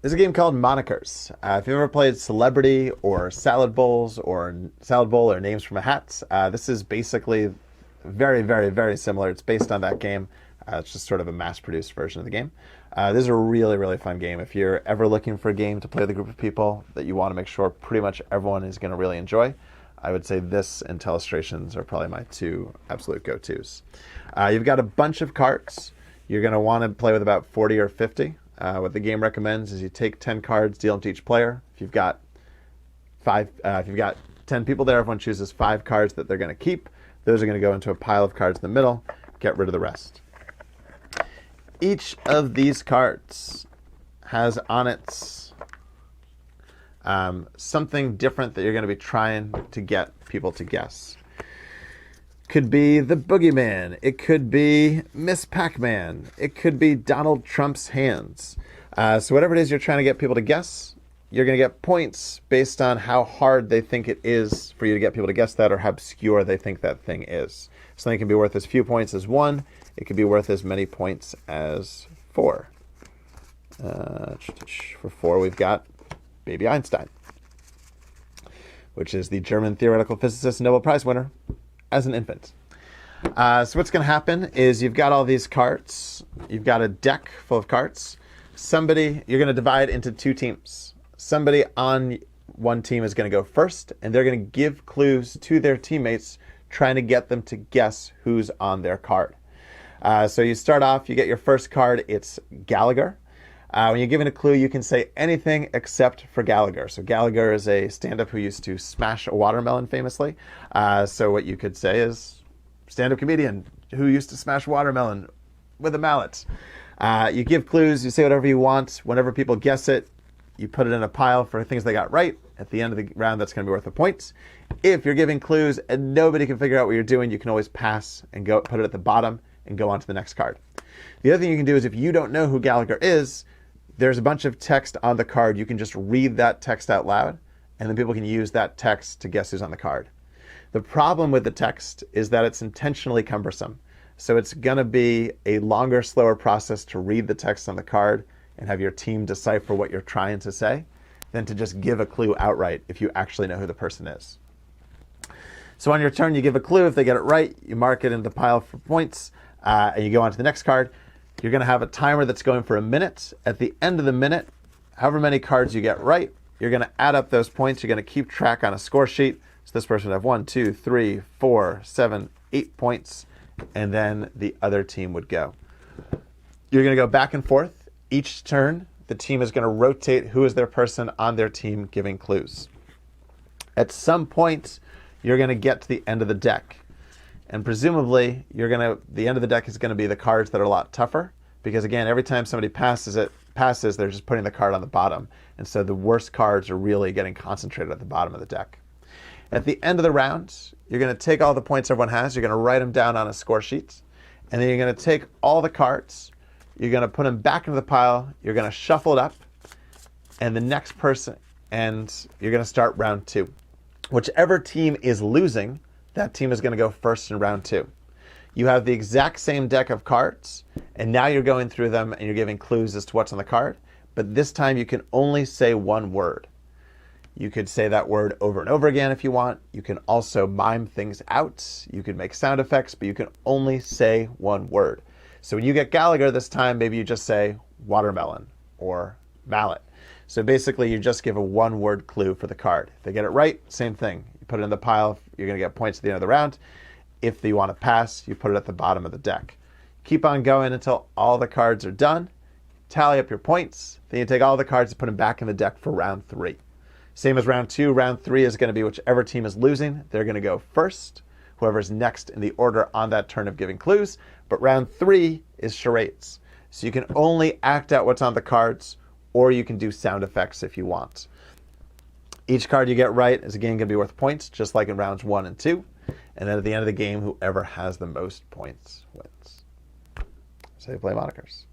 This is a game called Monikers. If you've ever played Celebrity or Salad Bowl or Names from a Hat, this is basically very, very, very similar. It's based on that game. It's just sort of a mass-produced version of the game. This is a really, really fun game. If you're ever looking for a game to play with a group of people that you want to make sure pretty much everyone is going to really enjoy, I would say this and Telestrations are probably my two absolute go-tos. You've got a bunch of cards. You're going to want to play with about 40 or 50. What the game recommends is you take 10 cards, deal them to each player. If you've got 10 people there, everyone chooses 5 cards that they're going to keep. Those are going to go into a pile of cards in the middle. Get rid of the rest. Each of these cards has on it something different that you're going to be trying to get people to guess. Could be the Boogeyman. It could be Miss Pac-Man. It could be Donald Trump's hands. So whatever it is you're trying to get people to guess, you're going to get points based on how hard they think it is for you to get people to guess that, or how obscure they think that thing is. Something can be worth as few points as 1. It could be worth as many points as 4. For 4, we've got Baby Einstein, which is the German theoretical physicist and Nobel Prize winner as an infant. So what's going to happen is you've got all these cards. You've got a deck full of cards. You're going to divide into 2 teams. Somebody on one team is going to go first, and they're going to give clues to their teammates, trying to get them to guess who's on their card. So you start off, you get your first card, it's Gallagher. When you're given a clue, you can say anything except for Gallagher. So Gallagher is a stand-up who used to smash a watermelon famously. So what you could say is stand-up comedian who used to smash watermelon with a mallet. You give clues, you say whatever you want. Whenever people guess it, you put it in a pile for things they got right. At the end of the round, that's going to be worth a point. If you're giving clues and nobody can figure out what you're doing, you can always pass and go put it at the bottom and go on to the next card. The other thing you can do is if you don't know who Gallagher is, there's a bunch of text on the card. You can just read that text out loud, and then people can use that text to guess who's on the card. The problem with the text is that it's intentionally cumbersome. So it's going to be a longer, slower process to read the text on the card and have your team decipher what you're trying to say than to just give a clue outright if you actually know who the person is. So on your turn, you give a clue. If they get it right, you mark it in the pile for points, and you go on to the next card. You're going to have a timer that's going for a minute. At the end of the minute, however many cards you get right, you're going to add up those points. You're going to keep track on a score sheet. So this person would have 1, 2, 3, 4, 7, 8 points, and then the other team would go. You're going to go back and forth. Each turn, the team is going to rotate who is their person on their team giving clues. At some point, you're going to get to the end of the deck. And presumably, the end of the deck is going to be the cards that are a lot tougher. Because again, every time somebody passes, they're just putting the card on the bottom. And so the worst cards are really getting concentrated at the bottom of the deck. At the end of the round, you're going to take all the points everyone has. You're going to write them down on a score sheet. And then you're going to take all the cards. You're going to put them back into the pile. You're going to shuffle it up. And the next person, and you're going to start round 2. Whichever team is losing, that team is going to go first in round 2. You have the exact same deck of cards, and now you're going through them and you're giving clues as to what's on the card. But this time you can only say one word. You could say that word over and over again if you want. You can also mime things out. You can make sound effects, but you can only say one word. So when you get Gallagher this time, maybe you just say watermelon or mallet. So basically you just give a one-word clue for the card. If they get it right, same thing. You put it in the pile, you're going to get points at the end of the round. If you want to pass, you put it at the bottom of the deck. Keep on going until all the cards are done. Tally up your points. Then you take all the cards and put them back in the deck for round 3. Same as round 2. Round 3 is going to be whichever team is losing. They're going to go first. Whoever's next in the order on that turn of giving clues. But round 3 is charades. So you can only act out what's on the cards, or you can do sound effects if you want. Each card you get right is again going to be worth points, just like in rounds 1 and 2. And then at the end of the game, whoever has the most points wins. So you play Monikers.